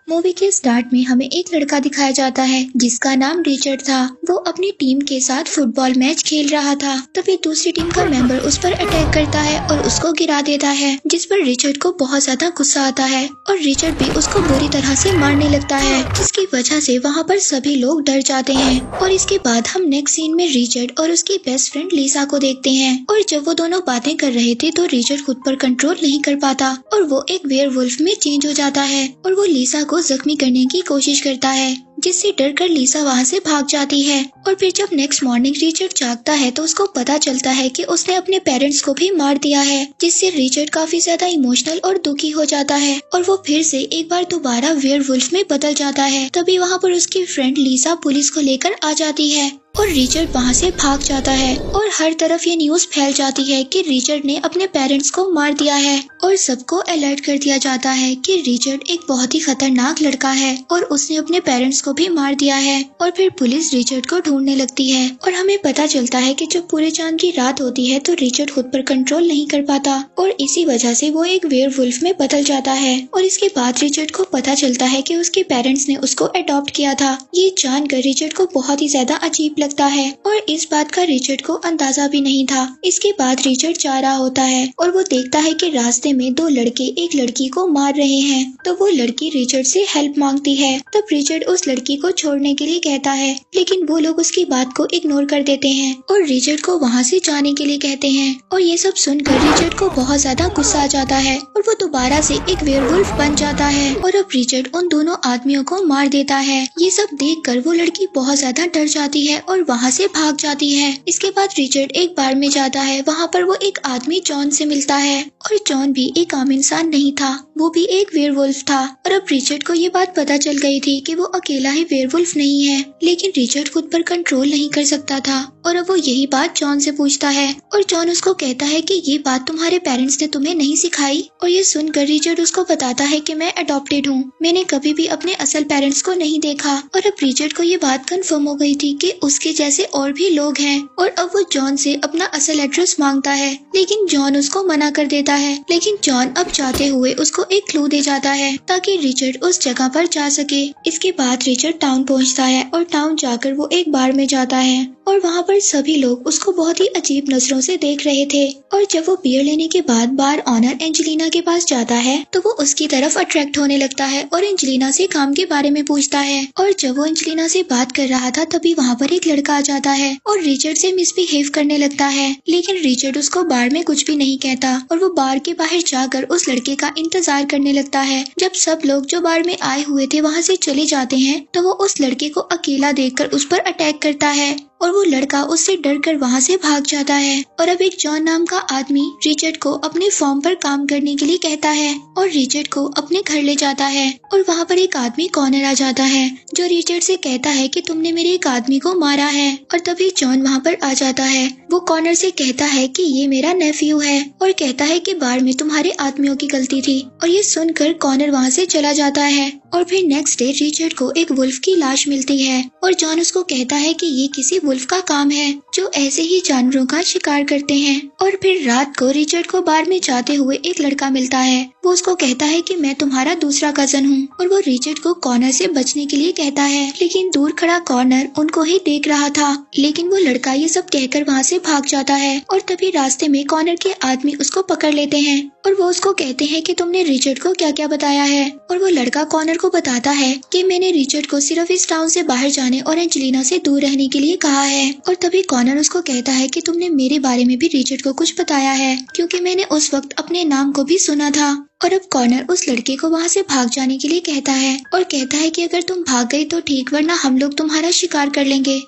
Movie के start में हमें एक लड़का दिखाया जाता है जिसका नाम रिचर्ड था। वो अपनी टीम के साथ फुटबॉल मैच खेल रहा था। तभी दूसरी टीम का मेंबर उस पर अटैक करता है और उसको गिरा देता है, जिस पर रिचर्ड को बहुत ज्यादा गुस्सा आता है और रिचर्ड भी उसको बुरी तरह से मारने लगता है, जिसकी वजह से वहाँ पर सभी लोग डर जाते हैं। और इसके बाद हम नेक्स्ट सीन में रिचर्ड और उसकी बेस्ट फ्रेंड लिसा को देखते हैं। और जब वो दोनों बातें कर रहे थे तो रिचर्ड खुद पर कंट्रोल नहीं कर पाता और वो एक वेयरवुल्फ में चेंज हो जाता है और वो लिसा को जख्मी करने की कोशिश करता है, जिससे डरकर लिसा वहाँ से भाग जाती है। और फिर जब नेक्स्ट मॉर्निंग रिचर्ड जागता है तो उसको पता चलता है कि उसने अपने पेरेंट्स को भी मार दिया है, जिससे रिचर्ड काफी ज्यादा इमोशनल और दुखी हो जाता है और वो फिर से एक बार दोबारा वेयरवुल्फ में बदल जाता है। तभी वहाँ पर उसकी फ्रेंड लिसा पुलिस को लेकर आ जाती है और रिचर्ड वहाँ से भाग जाता है और हर तरफ ये न्यूज फैल जाती है कि रिचर्ड ने अपने पेरेंट्स को मार दिया है और सबको अलर्ट कर दिया जाता है कि रिचर्ड एक बहुत ही खतरनाक लड़का है और उसने अपने पेरेंट्स को भी मार दिया है। और फिर पुलिस रिचर्ड को ढूंढने लगती है और हमें पता चलता है कि जब पूरे चांद की रात होती है तो रिचर्ड खुद पर कंट्रोल नहीं कर पाता और इसी वजह से वो एक वेयरवुल्फ में बदल जाता है। और इसके बाद रिचर्ड को पता चलता है कि उसके पेरेंट्स ने उसको अडॉप्ट किया था। ये जानकर रिचर्ड को बहुत ही ज्यादा अजीब लगता है और इस बात का रिचर्ड को अंदाजा भी नहीं था। इसके बाद रिचर्ड जा रहा होता है और वो देखता है कि रास्ते में दो लड़के एक लड़की को मार रहे हैं, तो वो लड़की रिचर्ड से हेल्प मांगती है। तब रिचर्ड उस लड़की को छोड़ने के लिए कहता है, लेकिन वो लोग उसकी बात को इग्नोर कर देते हैं और रिचर्ड को वहाँ से जाने के लिए कहते हैं। और ये सब सुनकर रिचर्ड को बहुत ज्यादा गुस्सा आ जाता है और वो दोबारा से एक वेयरवुल्फ बन जाता है और अब रिचर्ड उन दोनों आदमियों को मार देता है। ये सब देखकर वो लड़की बहुत ज्यादा डर जाती है और वहाँ से भाग जाती है। इसके बाद रिचर्ड एक बार में जाता है। वहाँ पर वो एक आदमी जॉन से मिलता है और जॉन भी एक आम इंसान नहीं था, वो भी एक वेयरवुल्फ था। और अब रिचर्ड को ये बात पता चल गई थी कि वो अकेला ही वेयरवुल्फ नहीं है, लेकिन रिचर्ड खुद पर कंट्रोल नहीं कर सकता था और अब वो यही बात जॉन से पूछता है और जॉन उसको कहता है कि ये बात तुम्हारे पेरेंट्स ने तुम्हें नहीं सिखाई। और ये सुनकर रिचर्ड उसको बताता है कि मैं अडॉप्टेड हूँ, मैंने कभी भी अपने असल पेरेंट्स को नहीं देखा। और अब रिचर्ड को ये बात कंफर्म हो गई थी कि उसके जैसे और भी लोग हैं और अब वो जॉन से अपना असल एड्रेस मांगता है, लेकिन जॉन उसको मना कर देता है। लेकिन जॉन अब जाते हुए उसको एक क्लू दे जाता है ताकि रिचर्ड उस जगह पर जा सके। इसके बाद रिचर्ड टाउन पहुंचता है और टाउन जाकर वो एक बार में जाता है और वहाँ पर सभी लोग उसको बहुत ही अजीब नजरों से देख रहे थे। और जब वो बियर लेने के बाद बार ऑनर एंजेलिना के पास जाता है तो वो उसकी तरफ अट्रैक्ट होने लगता है और एंजेलिना से काम के बारे में पूछता है। और जब वो एंजेलिना से बात कर रहा था तभी वहाँ पर एक लड़का आ जाता है और रिचर्ड से मिसबिहेव करने लगता है, लेकिन रिचर्ड उसको बार में कुछ भी नहीं कहता और वो बार के बाहर जाकर उस लड़के का इंतजार करने लगता है। जब सब लोग जो बार में आए हुए थे वहाँ से चले जाते हैं तो वो उस लड़के को अकेला देखकर उस पर अटैक करता है और वो लड़का उससे डरकर वहाँ से भाग जाता है। और अब एक जॉन नाम का आदमी रिचर्ड को अपने फॉर्म पर काम करने के लिए कहता है और रिचर्ड को अपने घर ले जाता है। और वहाँ पर एक आदमी कॉर्नर आ जाता है जो रिचर्ड से कहता है कि तुमने मेरे एक आदमी को मारा है। और तभी जॉन वहाँ पर आ जाता है। वो कॉर्नर से कहता है कि ये मेरा नेफ्यू है और कहता है कि बार में तुम्हारे आदमियों की गलती थी। और ये सुनकर कॉर्नर वहाँ से चला जाता है। और फिर नेक्स्ट डे रिचर्ड को एक वुल्फ की लाश मिलती है और जॉन उसको कहता है कि ये किसी वुल्फ का काम है जो ऐसे ही जानवरों का शिकार करते हैं। और फिर रात को रिचर्ड को बार में जाते हुए एक लड़का मिलता है। वो उसको कहता है कि मैं तुम्हारा दूसरा कजन हूँ और वो रिचर्ड को कॉर्नर से बचने के लिए कहता है, लेकिन दूर खड़ा कॉर्नर उनको ही देख रहा था। लेकिन वो लड़का ये सब कहकर वहाँ से भाग जाता है और तभी रास्ते में कॉर्नर के आदमी उसको पकड़ लेते हैं और वो उसको कहते हैं कि तुमने रिचर्ड को क्या क्या बताया है। और वो लड़का कॉर्नर को बताता है कि मैंने रिचर्ड को सिर्फ इस टाउन से बाहर जाने और एंजेलिना से दूर रहने के लिए कहा है। और तभी कॉर्नर उसको कहता है कि तुमने मेरे बारे में भी रिचर्ड को कुछ बताया है, क्योंकि मैंने उस वक्त अपने नाम को भी सुना था। और अब कॉर्नर उस लड़के को वहाँ से भाग जाने के लिए कहता है और कहता है कि अगर तुम भाग गई तो ठीक, वरना हम लोग तुम्हारा शिकार कर लेंगे।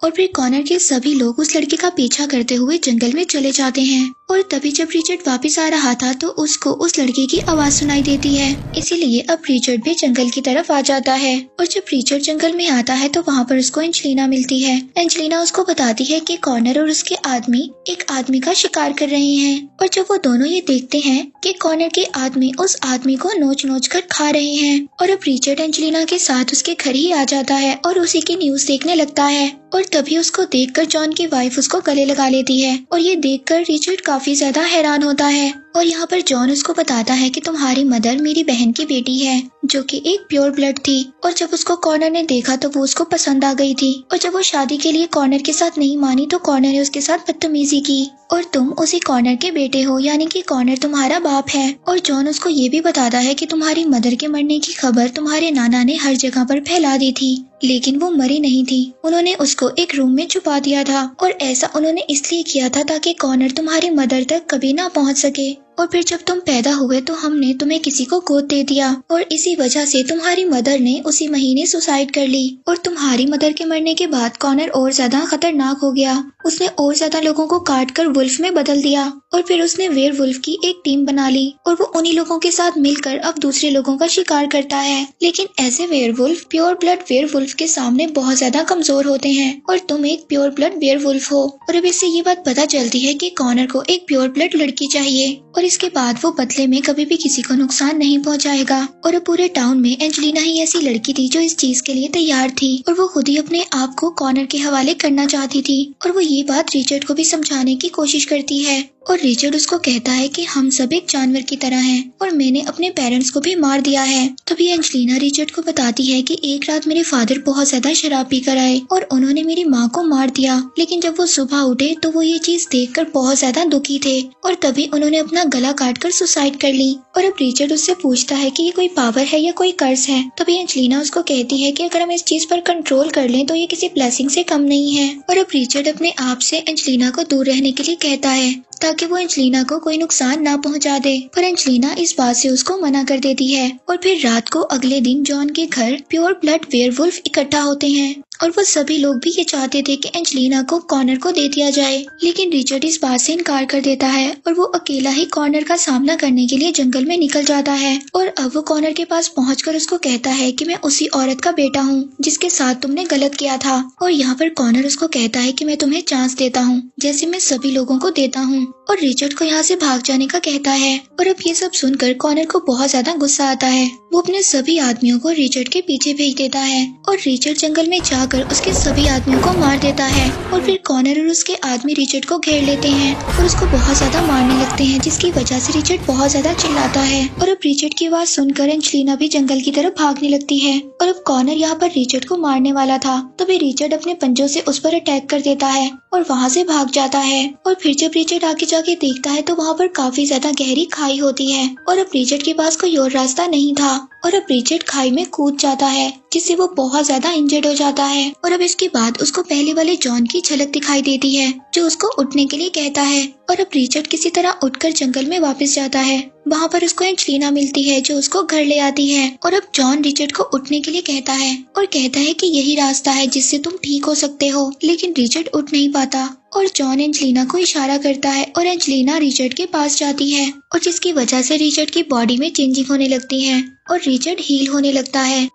और फिर कॉर्नर के सभी लोग उस लड़के का पीछा करते हुए जंगल में चले जाते हैं। और तभी जब रिचर्ड वापस आ रहा था तो उसको उस लड़के की आवाज सुनाई देती है, इसीलिए अब रिचर्ड भी जंगल की तरफ आ जाता है। और जब रिचर्ड जंगल में आता है तो वहाँ पर उसको एंजेलिना मिलती है। एंजेलिना उसको बताती है कि कॉर्नर और उसके आदमी एक आदमी का शिकार कर रहे हैं। और जब वो दोनों ये देखते हैं कि कॉर्नर के आदमी उस आदमी को नोच नोच कर खा रहे हैं, और अब रिचर्ड एंजेलिना के साथ उसके घर ही आ जाता है और उसी की न्यूज देखने लगता है। और तभी उसको देखकर जॉन की वाइफ उसको गले लगा लेती है और ये देखकर रिचर्ड काफी ज्यादा हैरान होता है। और यहाँ पर जॉन उसको बताता है कि तुम्हारी मदर मेरी बहन की बेटी है जो कि एक प्योर ब्लड थी, और जब उसको कॉर्नर ने देखा तो वो उसको पसंद आ गई थी, और जब वो शादी के लिए कॉर्नर के साथ नहीं मानी तो कॉर्नर ने उसके साथ बदतमीजी की, और तुम उसी कॉर्नर के बेटे हो, यानी कि कॉर्नर तुम्हारा बाप है। और जॉन उसको ये भी बताता है कि तुम्हारी मदर के मरने की खबर तुम्हारे नाना ने हर जगह पर फैला दी थी, लेकिन वो मरी नहीं थी, उन्होंने उसको एक रूम में छुपा दिया था, और ऐसा उन्होंने इसलिए किया था ताकि कॉर्नर तुम्हारी मदर तक कभी ना पहुंच सके। और फिर जब तुम पैदा हुए तो हमने तुम्हें किसी को गोद दे दिया, और इसी वजह से तुम्हारी मदर ने उसी महीने सुसाइड कर ली। और तुम्हारी मदर के मरने के बाद कॉर्नर और ज्यादा खतरनाक हो गया, उसने और ज्यादा लोगों को काट कर वुल्फ में बदल दिया, और फिर उसने वेयरवुल्फ की एक टीम बना ली, और वो उन्हीं लोगों के साथ मिलकर अब दूसरे लोगों का शिकार करता है। लेकिन ऐसे वेयरवुल्फ प्योर ब्लड वेयरवुल्फ के सामने बहुत ज्यादा कमजोर होते हैं, और तुम एक प्योर ब्लड वेयरवुल्फ हो। और अब इससे ये बात पता चलती है कि कॉर्नर को एक प्योर ब्लड लड़की चाहिए, और इसके बाद वो बदले में कभी भी किसी को नुकसान नहीं पहुंचाएगा। और अब पूरे टाउन में एंजेलिना ही ऐसी लड़की थी जो इस चीज के लिए तैयार थी, और वो खुद ही अपने आप को कॉर्नर के हवाले करना चाहती थी। और वो ये बात रिचर्ड को भी समझाने की कोशिश करती है, और रिचर्ड उसको कहता है कि हम सब एक जानवर की तरह हैं, और मैंने अपने पेरेंट्स को भी मार दिया है। तभी एंजेलिना रिचर्ड को बताती है कि एक रात मेरे फादर बहुत ज्यादा शराब पीकर आए और उन्होंने मेरी माँ को मार दिया, लेकिन जब वो सुबह उठे तो वो ये चीज देखकर बहुत ज्यादा दुखी थे, और तभी उन्होंने अपना गला काटकर सुसाइड कर ली। और अब रिचर्ड उससे पूछता है कि ये कोई पावर है या कोई कर्ज है। तभी एंजेलिना उसको कहती है कि अगर हम इस चीज पर कंट्रोल कर लें तो ये किसी ब्लेसिंग से कम नहीं है। और अब रिचर्ड अपने आप से एंजेलिना को दूर रहने के लिए कहता है ताकि वो एंजेलिना को कोई नुकसान ना पहुंचा दे, पर एंजेलिना इस बात से उसको मना कर देती है। और फिर रात को अगले दिन जॉन के घर प्योर ब्लड वेयरवुल्फ इकट्ठा होते हैं, और वो सभी लोग भी ये चाहते थे कि एंजेलिना को कॉर्नर को दे दिया जाए, लेकिन रिचर्ड इस बात से इनकार कर देता है, और वो अकेला ही कॉर्नर का सामना करने के लिए जंगल में निकल जाता है। और अब वो कॉर्नर के पास पहुंचकर उसको कहता है कि मैं उसी औरत का बेटा हूँ जिसके साथ तुमने गलत किया था। और यहाँ पर कॉर्नर उसको कहता है कि मैं तुम्हें चांस देता हूँ जैसे मैं सभी लोगों को देता हूँ, और रिचर्ड को यहाँ से भाग जाने का कहता है। और अब ये सब सुनकर कॉर्नर को बहुत ज्यादा गुस्सा आता है, वो अपने सभी आदमियों को रिचर्ड के पीछे भेज देता है, और रिचर्ड जंगल में जाकर उसके सभी आदमियों को मार देता है। और फिर कॉर्नर और उसके आदमी रिचर्ड को घेर लेते हैं और उसको बहुत ज्यादा मारने लगते हैं, जिसकी वजह से रिचर्ड बहुत ज्यादा चिल्लाता है। और अब रिचर्ड की आवाज सुनकर एंजेलिना भी जंगल की तरफ भागने लगती है, और अब कॉर्नर यहाँ पर रिचर्ड को मारने वाला था, तभी रिचर्ड अपने पंजों से उस पर अटैक कर देता है और वहाँ से भाग जाता है। और फिर जब रिचर्ड आगे जाके देखता है तो वहाँ पर काफी ज्यादा गहरी खाई होती है, और अब रिचर्ड के पास कोई और रास्ता नहीं था, और अब रिचर्ड खाई में कूद जाता है जिससे वो बहुत ज्यादा इंजर्ड हो जाता है। और अब इसके बाद उसको पहले वाले जॉन की झलक दिखाई देती है जो उसको उठने के लिए कहता है, और अब रिचर्ड किसी तरह उठकर जंगल में वापस जाता है। वहाँ पर उसको एंजेलिना मिलती है जो उसको घर ले आती है, और अब जॉन रिचर्ड को उठने के लिए कहता है और कहता है कि यही रास्ता है जिससे तुम ठीक हो सकते हो, लेकिन रिचर्ड उठ नहीं पाता। और जॉन एंजेलिना को इशारा करता है और एंजेलिना रिचर्ड के पास जाती है, और जिसकी वजह से रिचर्ड की बॉडी में चेंजिंग होने लगती है और रिचर्ड हील होने लगता है।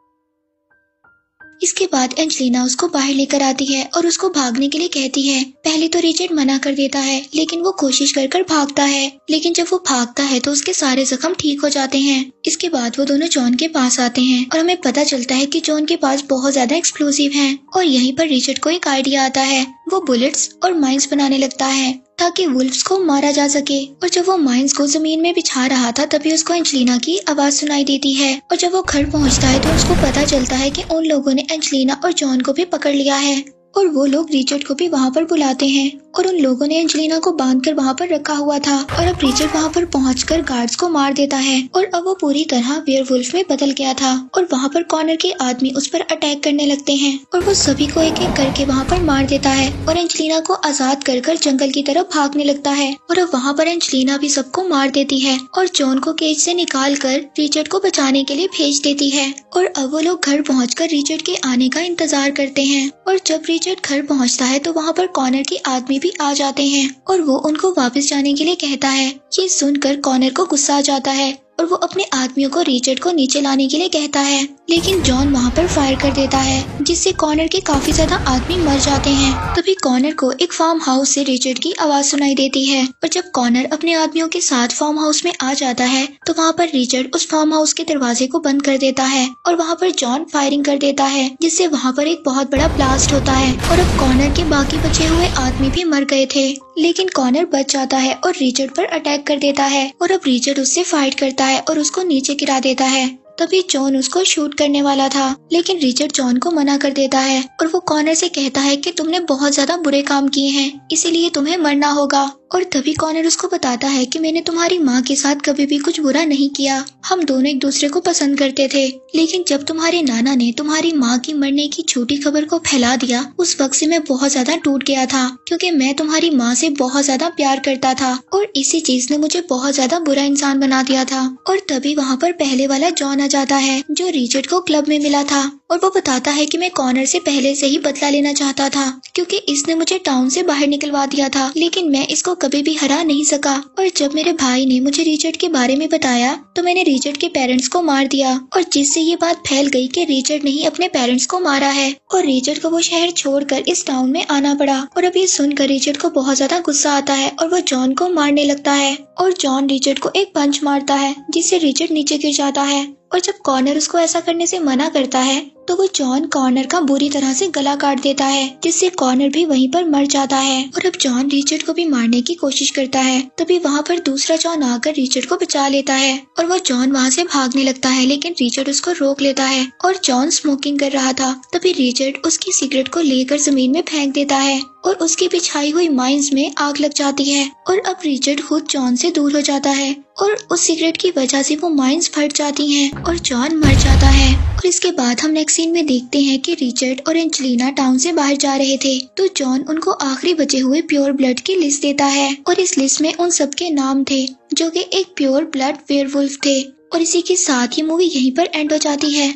इसके बाद एंजेलिना उसको बाहर लेकर आती है और उसको भागने के लिए कहती है। पहले तो रिचर्ड मना कर देता है, लेकिन वो कोशिश कर भागता है, लेकिन जब वो भागता है तो उसके सारे जख्म ठीक हो जाते हैं। इसके बाद वो दोनों जॉन के पास आते हैं और हमें पता चलता है कि जॉन के पास बहुत ज्यादा एक्सप्लोसिव हैं, और यहीं पर रिचर्ड को एक आइडिया आता है। वो बुलेट्स और माइंस बनाने लगता है ताकि वुल्फ्स को मारा जा सके। और जब वो माइंस को जमीन में बिछा रहा था तभी उसको एंजेलिना की आवाज सुनाई देती है, और जब वो घर पहुंचता है तो उसको पता चलता है कि उन लोगों ने एंजेलिना और जॉन को भी पकड़ लिया है, और वो लोग रिचर्ड को भी वहाँ पर बुलाते हैं, और उन लोगों ने एंजेलिना को बांधकर वहाँ पर रखा हुआ था। और अब रिचर्ड वहाँ पर पहुंचकर गार्ड्स को मार देता है, और अब वो पूरी तरह वेयरवुल्फ में बदल गया था, और वहाँ पर कॉर्नर के आदमी उस पर अटैक करने लगते हैं, और वो सभी को एक एक करके वहाँ पर मार देता है, और एंजेलिना को आजाद कर जंगल की तरफ भागने लगता है। और अब वहाँ पर एंजेलिना भी सबको मार देती है और जॉन को केज से निकाल कर रिचर्ड को बचाने के लिए भेज देती है। और अब वो लोग घर पहुँच रिचर्ड के आने का इंतजार करते हैं, और जब रिचर्ड घर पहुँचता है तो वहाँ पर कॉर्नर के आदमी भी आ जाते हैं, और वो उनको वापस जाने के लिए कहता है। ये सुनकर कॉर्नर को गुस्सा आ जाता है और वो अपने आदमियों को रिचर्ड को नीचे लाने के लिए कहता है, लेकिन जॉन वहाँ पर फायर कर देता है जिससे कॉनर के काफी ज्यादा आदमी मर जाते हैं। तभी कॉनर को एक फार्म हाउस से रिचर्ड की आवाज सुनाई देती है और जब कॉनर अपने आदमियों के साथ फार्म हाउस में आ जाता है तो वहाँ पर रिचर्ड उस फार्म हाउस के दरवाजे को बंद कर देता है और वहाँ पर जॉन फायरिंग कर देता है जिससे वहाँ पर एक बहुत बड़ा ब्लास्ट होता है और अब कॉनर के बाकी बचे हुए आदमी भी मर गए थे, लेकिन कॉनर बच जाता है और रिचर्ड पर अटैक कर देता है और अब रिचर्ड उससे फाइट करता है और उसको नीचे गिरा देता है। तभी जॉन उसको शूट करने वाला था, लेकिन रिचर्ड जॉन को मना कर देता है और वो कॉनर से कहता है कि तुमने बहुत ज्यादा बुरे काम किए हैं, इसीलिए तुम्हें मरना होगा। और तभी कॉनर उसको बताता है कि मैंने तुम्हारी माँ के साथ कभी भी कुछ बुरा नहीं किया, हम दोनों एक दूसरे को पसंद करते थे, लेकिन जब तुम्हारे नाना ने तुम्हारी माँ की मरने की झूठी खबर को फैला दिया उस वक्त से मैं बहुत ज्यादा टूट गया था, क्योंकि मैं तुम्हारी माँ से बहुत ज्यादा प्यार करता था और इसी चीज ने मुझे बहुत ज्यादा बुरा इंसान बना दिया था। और तभी वहाँ पर पहले वाला जॉन आ जाता है जो रिचर्ड को क्लब में मिला था और वो बताता है कि मैं कॉनर से पहले से ही बदला लेना चाहता था क्योंकि इसने मुझे टाउन से बाहर निकलवा दिया था, लेकिन मैं इसको कभी भी हरा नहीं सका। और जब मेरे भाई ने मुझे रिचर्ड के बारे में बताया तो मैंने रिचर्ड के पेरेंट्स को मार दिया और जिससे ये बात फैल गई कि रिचर्ड ने ही अपने पेरेंट्स को मारा है और रिचर्ड को वो शहर छोड़कर इस टाउन में आना पड़ा। और अब ये सुनकर रिचर्ड को बहुत ज्यादा गुस्सा आता है और वो जॉन को मारने लगता है और जॉन रिचर्ड को एक पंच मारता है जिससे रिचर्ड नीचे गिर जाता है। और जब कॉनर उसको ऐसा करने से मना करता है तो वो जॉन कॉनर का बुरी तरह से गला काट देता है जिससे कॉनर भी वहीं पर मर जाता है। और अब जॉन रिचर्ड को भी मारने की कोशिश करता है, तभी वहाँ पर दूसरा जॉन आकर रिचर्ड को बचा लेता है और वो जॉन वहाँ से भागने लगता है, लेकिन रिचर्ड उसको रोक लेता है। और जॉन स्मोकिंग कर रहा था, तभी रिचर्ड उसकी सिगरेट को लेकर जमीन में फेंक देता है और उसकी बिछाई हुई माइंस में आग लग जाती है और अब रिचर्ड खुद जॉन से दूर हो जाता है और उस सिगरेट की वजह से वो माइंस फट जाती हैं और जॉन मर जाता है। और इसके बाद हम नेक्स्ट सीन में देखते हैं कि रिचर्ड और एंजेलिना टाउन से बाहर जा रहे थे तो जॉन उनको आखिरी बचे हुए प्योर ब्लड की लिस्ट देता है और इस लिस्ट में उन सबके नाम थे जो कि एक प्योर ब्लड वेयरवुल्फ थे। और इसी के साथ ये मूवी यहीं पर एंड हो जाती है।